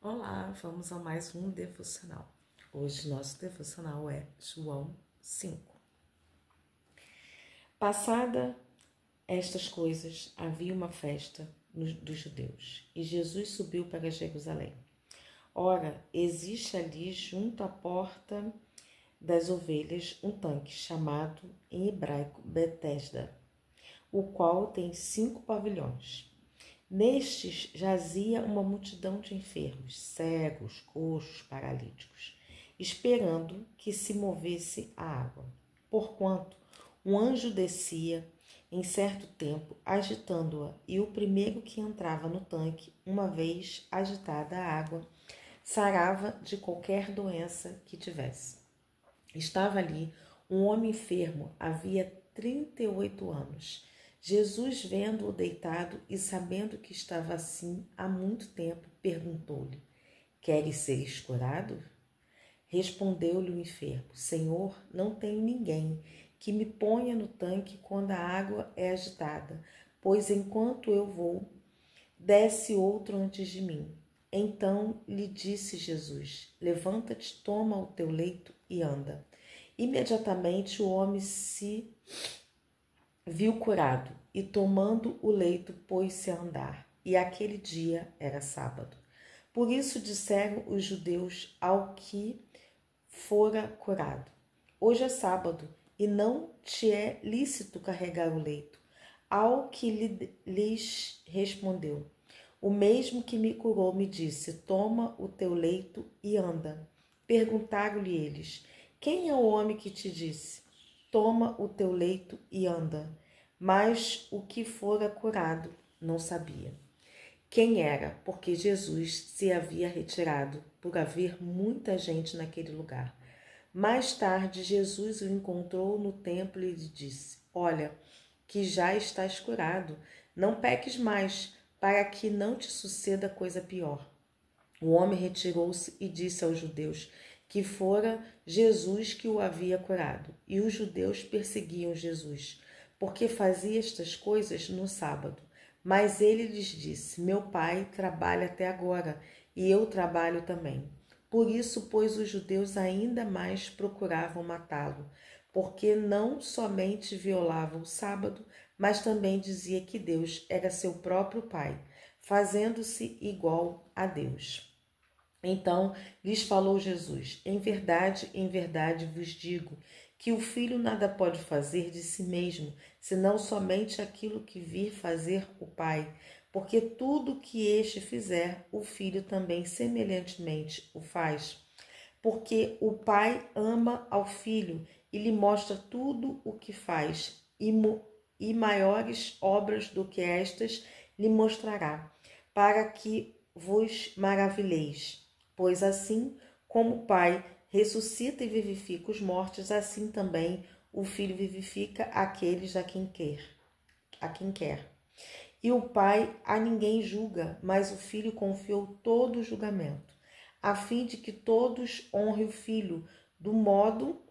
Olá, vamos a mais um devocional. Hoje nosso devocional é João 5. Passada estas coisas, havia uma festa dos judeus e Jesus subiu para Jerusalém. Ora, existe ali junto à porta das ovelhas um tanque chamado em hebraico Betesda, o qual tem 5 pavilhões. Nestes jazia uma multidão de enfermos, cegos, coxos, paralíticos, esperando que se movesse a água. Porquanto um anjo descia em certo tempo, agitando-a, e o primeiro que entrava no tanque, uma vez agitada a água, sarava de qualquer doença que tivesse. Estava ali um homem enfermo, havia 38 anos. Jesus, vendo-o deitado e sabendo que estava assim há muito tempo, perguntou-lhe: Queres seres curado? Respondeu-lhe o enfermo: Senhor, não tenho ninguém que me ponha no tanque quando a água é agitada, pois enquanto eu vou, desce outro antes de mim. Então lhe disse Jesus: Levanta-te, toma o teu leito e anda. Imediatamente o homem se viu curado e, tomando o leito, pôs-se a andar. E aquele dia era sábado. Por isso disseram os judeus ao que fora curado: Hoje é sábado e não te é lícito carregar o leito. Ao que lhes respondeu: O mesmo que me curou me disse: Toma o teu leito e anda. Perguntaram-lhe eles: Quem é o homem que te disse: Toma o teu leito e anda? Mas o que fora curado não sabia quem era, porque Jesus se havia retirado, por haver muita gente naquele lugar. Mais tarde, Jesus o encontrou no templo e lhe disse: Olha, que já estás curado, não peques mais, para que não te suceda coisa pior. O homem retirou-se e disse aos judeus que fora Jesus que o havia curado. E os judeus perseguiam Jesus, porque fazia estas coisas no sábado. Mas ele lhes disse: Meu pai trabalha até agora, e eu trabalho também. Por isso, pois, os judeus ainda mais procuravam matá-lo, porque não somente violava o sábado, mas também dizia que Deus era seu próprio pai, fazendo-se igual a Deus. Então lhes falou Jesus: em verdade vos digo que o filho nada pode fazer de si mesmo, senão somente aquilo que vir fazer o Pai, porque tudo que este fizer, o filho também semelhantemente o faz. Porque o Pai ama ao filho e lhe mostra tudo o que faz, e maiores obras do que estas lhe mostrará, para que vos maravilheis. Pois assim como o Pai ressuscita e vivifica os mortos, assim também o Filho vivifica aqueles a quem quer. E o Pai a ninguém julga, mas o Filho confiou todo o julgamento, a fim de que todos honrem o Filho, do modo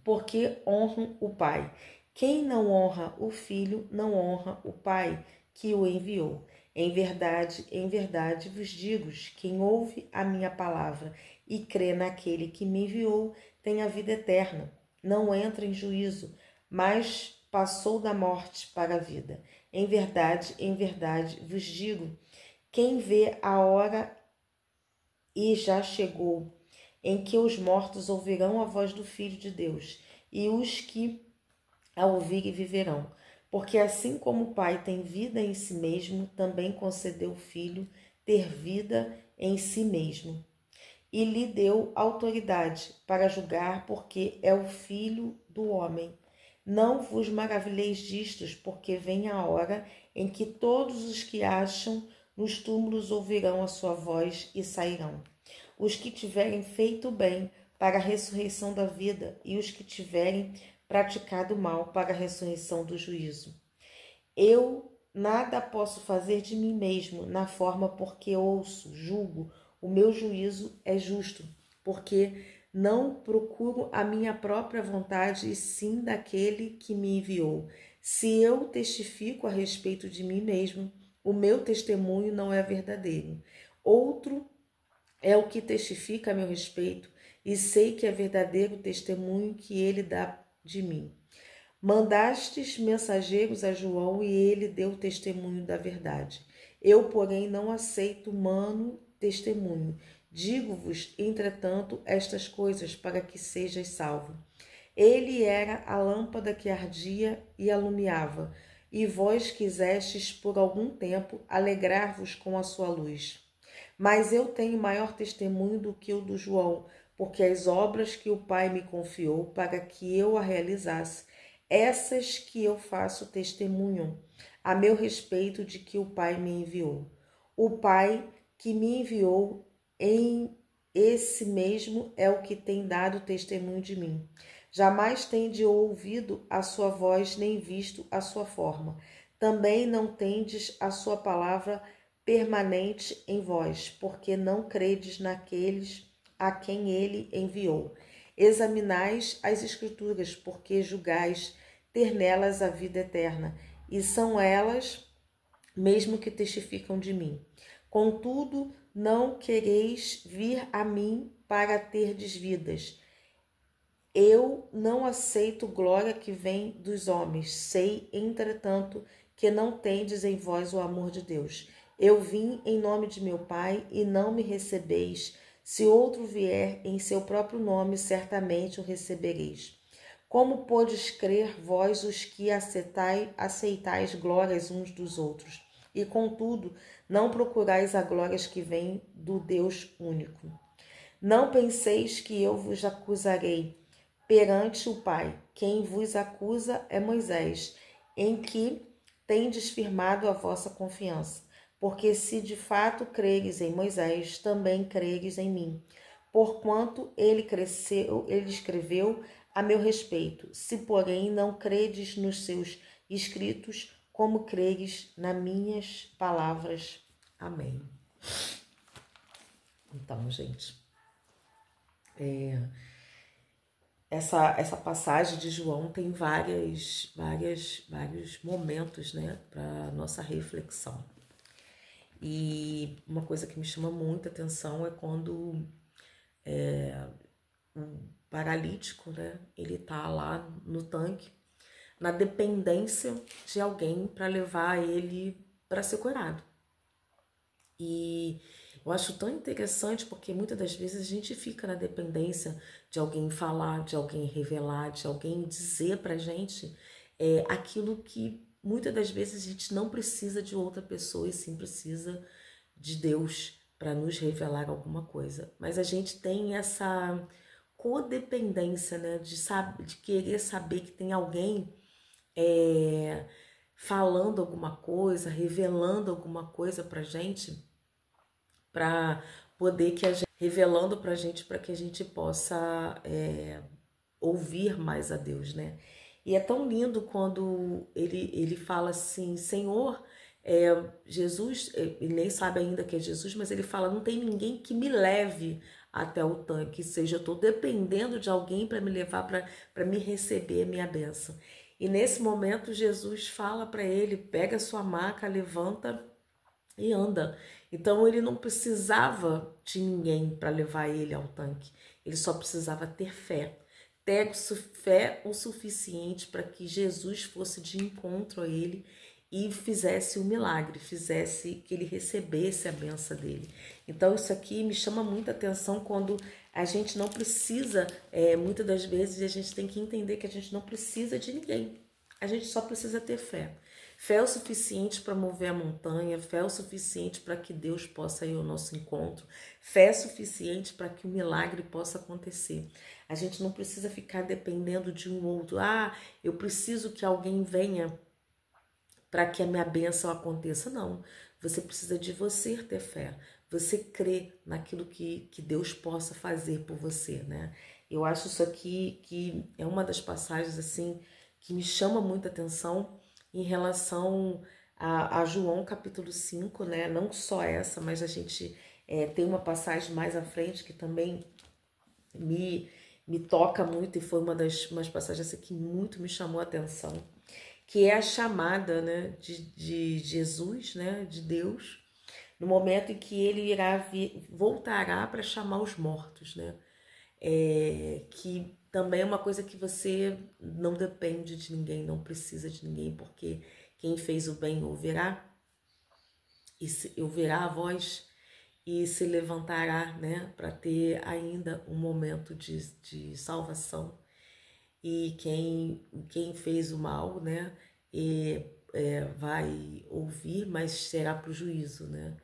porque honram o Pai. Quem não honra o Filho, não honra o Pai que o enviou. Em verdade vos digo: quem ouve a minha palavra e crê naquele que me enviou, tem a vida eterna. Não entra em juízo, mas passou da morte para a vida. Em verdade vos digo: quem vê a hora e já chegou, em que os mortos ouvirão a voz do Filho de Deus, e os que a ouvirem viverão. Porque assim como o Pai tem vida em si mesmo, também concedeu ao Filho ter vida em si mesmo. E lhe deu autoridade para julgar, porque é o Filho do homem. Não vos maravilheis distos, porque vem a hora em que todos os que acham nos túmulos ouvirão a sua voz e sairão. Os que tiverem feito bem para a ressurreição da vida, e os que tiverem praticado mal para a ressurreição do juízo. Eu nada posso fazer de mim mesmo, na forma porque ouço, julgo, o meu juízo é justo, porque não procuro a minha própria vontade, e sim daquele que me enviou. Se eu testifico a respeito de mim mesmo, o meu testemunho não é verdadeiro. Outro é o que testifica a meu respeito, e sei que é verdadeiro o testemunho que ele dá de mim. Mandastes mensageiros a João e ele deu testemunho da verdade. Eu, porém, não aceito humano testemunho. Digo-vos, entretanto, estas coisas para que sejais salvos. Ele era a lâmpada que ardia e alumiava, e vós quisestes por algum tempo alegrar-vos com a sua luz. Mas eu tenho maior testemunho do que o do João, porque as obras que o Pai me confiou para que eu a realizasse, essas que eu faço testemunham a meu respeito de que o Pai me enviou. O Pai que me enviou em esse mesmo é o que tem dado testemunho de mim. Jamais tendes ouvido a sua voz, nem visto a sua forma. Também não tendes a sua palavra permanente em vós, porque não credes naqueles a quem ele enviou. Examinais as Escrituras, porque julgais ter nelas a vida eterna, e são elas mesmo que testificam de mim. Contudo, não quereis vir a mim para terdes vidas. Eu não aceito glória que vem dos homens. Sei, entretanto, que não tendes em vós o amor de Deus. Eu vim em nome de meu Pai e não me recebeis. Se outro vier em seu próprio nome, certamente o recebereis. Como podes crer vós os que aceitais glórias uns dos outros, e contudo não procurais a glórias que vêm do Deus único? Não penseis que eu vos acusarei perante o Pai. Quem vos acusa é Moisés, em que tendes firmado a vossa confiança. Porque se de fato creres em Moisés, também creres em mim, porquanto ele escreveu a meu respeito. Se, porém, não credes nos seus escritos, como creres nas minhas palavras. Amém. Então, gente, essa passagem de João tem vários momentos, né, para nossa reflexão. E uma coisa que me chama muita atenção é quando o paralítico, né, ele tá lá no tanque, na dependência de alguém para levar ele para ser curado. E eu acho tão interessante porque muitas das vezes a gente fica na dependência de alguém falar, de alguém revelar, de alguém dizer pra gente aquilo que muitas das vezes a gente não precisa de outra pessoa e sim precisa de Deus para nos revelar alguma coisa. Mas a gente tem essa codependência, né, de querer saber que tem alguém falando alguma coisa, revelando alguma coisa pra gente, para poder que a gente, revelando pra gente, para que a gente possa ouvir mais a Deus, né? E é tão lindo quando ele fala assim, Senhor, Jesus, ele nem sabe ainda que é Jesus, mas ele fala, não tem ninguém que me leve até o tanque, ou seja, eu estou dependendo de alguém para me levar, para me receber a minha bênção. E nesse momento Jesus fala para ele, pega sua maca, levanta e anda. Então ele não precisava de ninguém para levar ele ao tanque, ele só precisava ter fé. Ter fé o suficiente para que Jesus fosse de encontro a ele e fizesse o milagre, fizesse que ele recebesse a benção dele. Então isso aqui me chama muita atenção quando a gente não precisa, muitas das vezes a gente tem que entender que a gente não precisa de ninguém, a gente só precisa ter fé. Fé é o suficiente para mover a montanha, fé é o suficiente para que Deus possa ir ao nosso encontro, fé é suficiente para que o milagre possa acontecer. A gente não precisa ficar dependendo de um outro. Ah, eu preciso que alguém venha para que a minha bênção aconteça. Não, você precisa de você ter fé, você crer naquilo que Deus possa fazer por você, né? Eu acho isso aqui que é uma das passagens assim que me chama muita atenção em relação a João capítulo 5, né? Não só essa, mas a gente tem uma passagem mais à frente que também me toca muito e foi umas passagens assim, que muito me chamou a atenção, que é a chamada, né, de Jesus, né, de Deus, no momento em que ele voltará para chamar os mortos, né? Que também é uma coisa que você não depende de ninguém, não precisa de ninguém, porque quem fez o bem ouvirá, ouvirá a voz e se levantará, né, para ter ainda um momento de salvação. E quem fez o mal, né, vai ouvir, mas será para o juízo, né?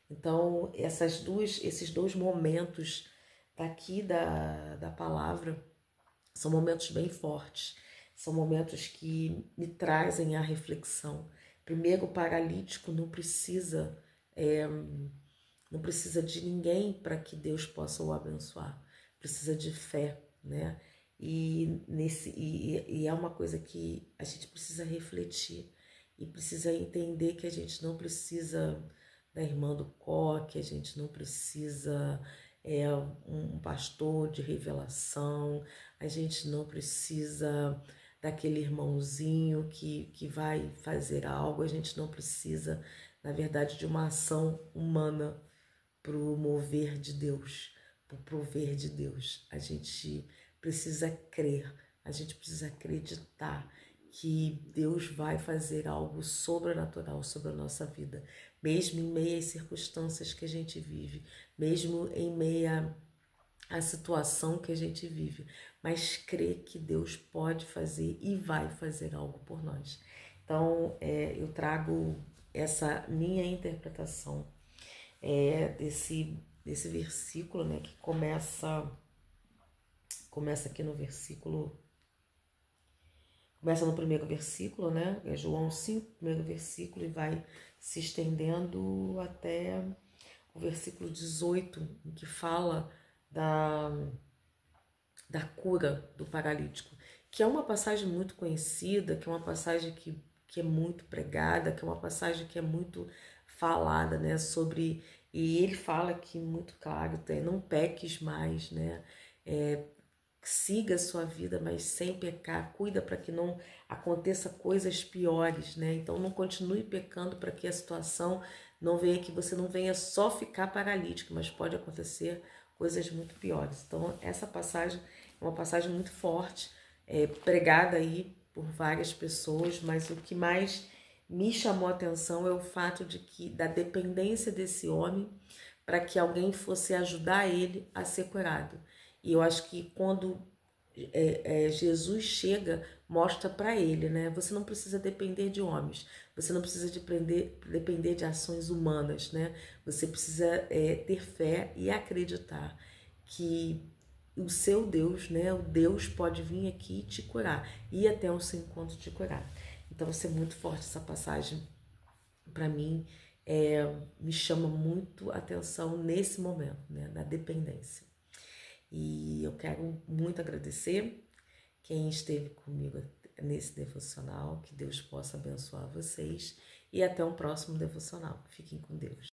Então, esses dois momentos daqui da palavra são momentos bem fortes, são momentos que me trazem a reflexão. Primeiro, o paralítico não precisa de ninguém para que Deus possa o abençoar, precisa de fé, né? E é uma coisa que a gente precisa refletir e precisa entender que a gente não precisa da irmã do coque, a gente não precisa um pastor de revelação, a gente não precisa daquele irmãozinho que vai fazer algo, a gente não precisa, na verdade, de uma ação humana para o mover de Deus, para o prover de Deus. A gente precisa crer, a gente precisa acreditar que Deus vai fazer algo sobrenatural sobre a nossa vida, mesmo em meio às circunstâncias que a gente vive, mesmo em meio à situação que a gente vive, mas crer que Deus pode fazer e vai fazer algo por nós. Então, eu trago essa minha interpretação desse versículo, né, que começa aqui no versículo, começa no primeiro versículo, né, é João 5, primeiro versículo, e vai se estendendo até o versículo 18, em que fala da cura do paralítico, que é uma passagem muito conhecida, que é uma passagem que é muito pregada, que é uma passagem que é muito falada, né, sobre, e ele fala aqui muito claro, não peques mais, né, siga a sua vida, mas sem pecar, cuida para que não aconteça coisas piores, né, então não continue pecando para que a situação não venha, que você não venha só ficar paralítico, mas pode acontecer coisas muito piores. Então essa passagem é uma passagem muito forte, pregada aí por várias pessoas, mas o que mais me chamou a atenção é o fato da dependência desse homem para que alguém fosse ajudar ele a ser curado. E eu acho que quando Jesus chega, mostra para ele, né? Você não precisa depender de homens, você não precisa depender de ações humanas, né? Você precisa ter fé e acreditar que o seu Deus, né? O Deus pode vir aqui e te curar, ir até o seu encontro te curar. Então, vai ser muito forte essa passagem para mim, me chama muito a atenção nesse momento, né? Da dependência. E eu quero muito agradecer quem esteve comigo nesse devocional, que Deus possa abençoar vocês e até um próximo devocional. Fiquem com Deus.